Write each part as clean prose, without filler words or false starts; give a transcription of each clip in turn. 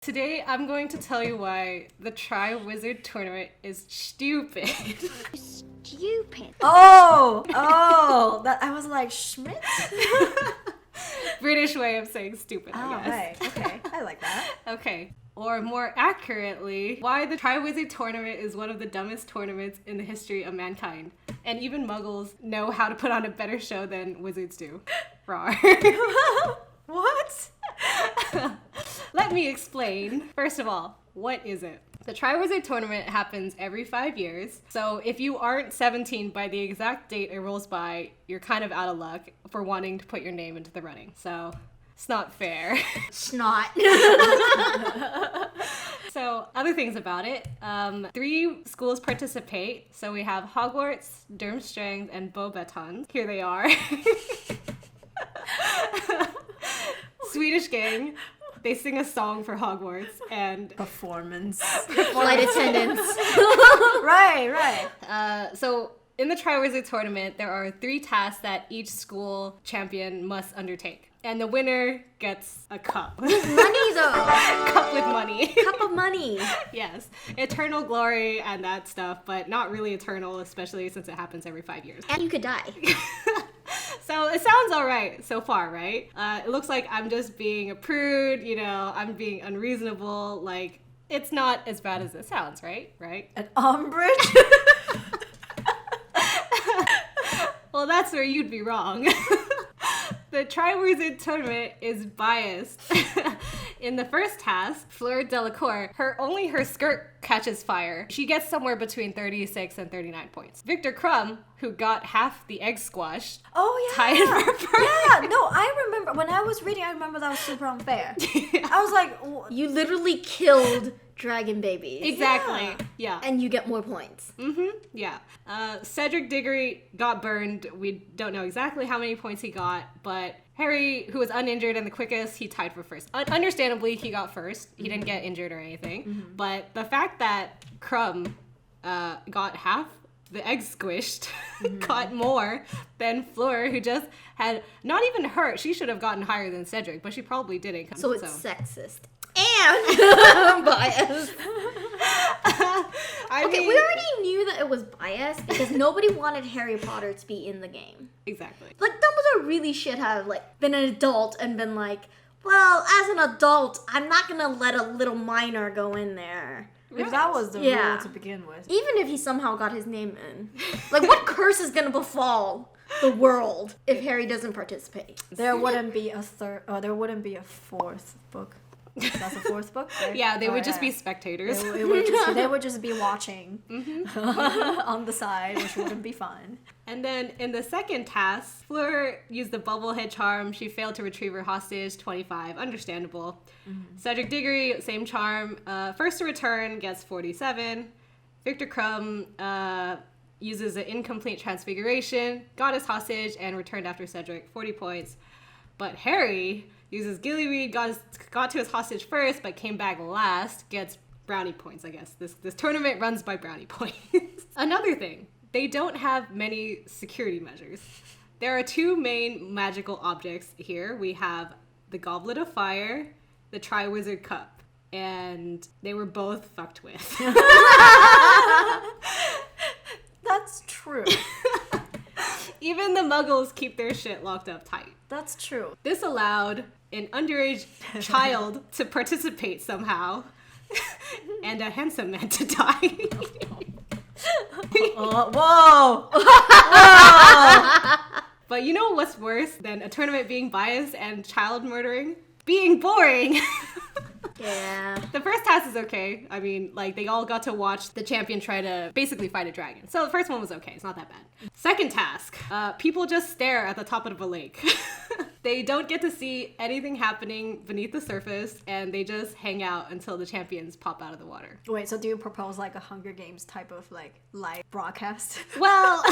Today, I'm going to tell you why the TRIWIZARD Tournament is stupid. Stupid. Oh, that I was like, Schmidt? British way of saying stupid, I guess. Right. Okay, I like that. Okay. Or more accurately, why the TRIWIZARD Tournament is one of the dumbest tournaments in the history of mankind. And even muggles know how to put on a better show than wizards do. Rawr. What? Let me explain. First of all, what is it? The TRIWIZARD Tournament happens every 5 years. So if you aren't 17 by the exact date it rolls by, you're kind of out of luck for wanting to put your name into the running. So it's not fair. Snot. So other things about it, 3 schools participate. So we have Hogwarts, Durmstrang, and Beauxbatons. Here they are. Swedish gang. They sing a song for Hogwarts and Performance. Flight attendants. Right. So in the TRIWIZARD Tournament, there are 3 tasks that each school champion must undertake. And the winner gets a cup. Money though. Cup with money. Cup of money. Yes. Eternal glory and that stuff, but not really eternal, especially since it happens every 5 years. And you could die. So it sounds all right so far, right? It looks like I'm just being a prude, I'm being unreasonable. Like, it's not as bad as it sounds, right? An umbrage? Well, that's where you'd be wrong. The TRIWIZARD Tournament is biased. In the first task, Fleur Delacour, only her skirt catches fire. She gets somewhere between 36 and 39 points. Victor Crumb, who got half the egg squashed, tied for first. Yeah, no, I remember, when I was reading, I remember that was super unfair. I was like, You literally killed dragon babies. Exactly. Yeah. And you get more points. Yeah. Cedric Diggory got burned. We don't know exactly how many points he got, but Harry, who was uninjured and the quickest, he tied for first. Understandably, he got first. He didn't get injured or anything. But the fact that Crumb got half the egg squished got more than Fleur, who just had not even hurt. She should have gotten higher than Cedric, but she probably didn't. So it's sexist. And biased. I Okay, mean, we already knew that it was biased because nobody wanted Harry Potter to be in the game. Exactly. Like, Dumbledore really should have, been an adult and been like, well, as an adult, I'm not gonna let a little minor go in there. if that was the rule to begin with. Even if he somehow got his name in. Like, what curse is gonna befall the world if Harry doesn't participate? There wouldn't be a there wouldn't be a 4th book. That's a 4th book, right? Yeah, they would just be spectators. They would just be watching on the side, which wouldn't be fun. And then in the second task, Fleur used the bubblehead charm. She failed to retrieve her hostage, 25. Understandable. Cedric Diggory, same charm. First to return gets 47. Victor Crumb uses an incomplete transfiguration, got his hostage, and returned after Cedric, 40 points. But Harry uses Gillyweed, got to his hostage first, but came back last, gets brownie points, I guess. This tournament runs by brownie points. Another thing, they don't have many security measures. There are 2 main magical objects here. We have the Goblet of Fire, the TRIWIZARD Cup, and they were both fucked with. That's true. Even the muggles keep their shit locked up tight. That's true. This allowed an underage child to participate somehow, and a handsome man to die. Whoa! But you know what's worse than a tournament being biased and child murdering? Being boring. Yeah. The first task is okay. I mean, they all got to watch the champion try to basically fight a dragon. So the first one was okay. It's not that bad. Second task, people just stare at the top of a lake. They don't get to see anything happening beneath the surface, and they just hang out until the champions pop out of the water. Wait, so do you propose a Hunger Games type of live broadcast? Well,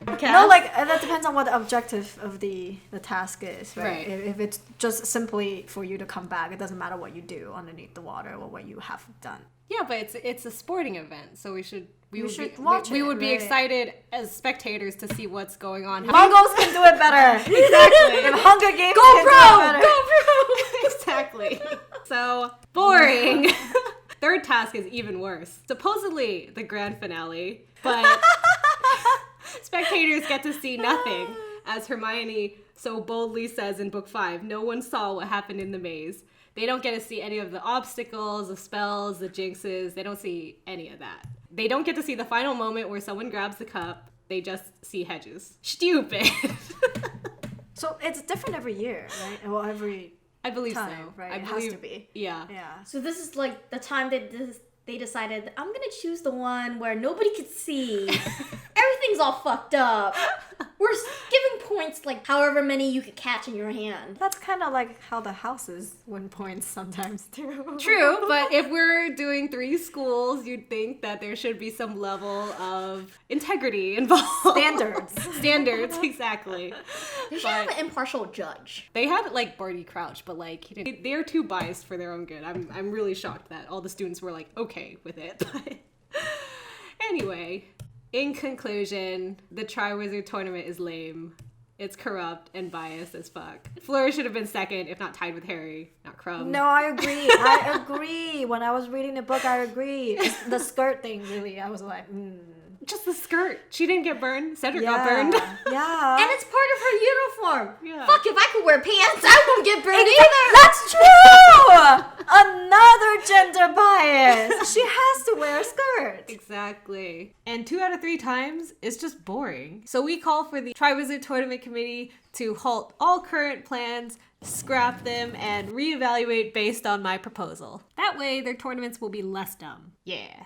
no, that depends on what the objective of the task is, right? Right. If it's just simply for you to come back, it doesn't matter what you do underneath the water or what you have done. yeah, but it's a sporting event, so we should watch we it, would be right? excited as spectators to see what's going on. Muggles can do it better. Exactly. If Hunger Games Go can do it better. pro! Go pro! Exactly. So boring. Third task is even worse. Supposedly the grand finale, but spectators get to see nothing. As Hermione so boldly says in book 5, no one saw what happened in the maze. They don't get to see any of the obstacles, the spells, the jinxes. They don't see any of that. They don't get to see the final moment where someone grabs the cup. They just see Hedges. Stupid. So it's different every year, right? Or every I believe time, so. right? I It believe, has to be. Yeah. Yeah. So this is like the time that they decided, I'm gonna choose the one where nobody could see. Everything's all fucked up. We're giving points like however many you could catch in your hand. That's kind of like how the houses win points sometimes too. True, but if we're doing 3 schools, you'd think that there should be some level of integrity involved. Standards, exactly. They should have an impartial judge. They had like Barty Crouch, but like they're too biased for their own good. I'm really shocked that all the students were like okay with it. But anyway, in conclusion, the Triwizard Tournament is lame. It's corrupt and biased as fuck. Fleur should have been second, if not tied with Harry, not Crumb. No, I agree. I agree. When I was reading the book, I agree. It's the skirt thing, really, I was like, Just the skirt. She didn't get burned. Cedric yeah, got burned. yeah. And it's part of her uniform. Yeah. Fuck, if I could wear pants, I wouldn't get burned either. That's true! Another gender bias. She has to wear a skirt. Exactly. And 2 out of 3 times is just boring. So we call for the Triwizard Tournament Committee to halt all current plans, scrap them, and reevaluate based on my proposal. That way their tournaments will be less dumb. Yeah.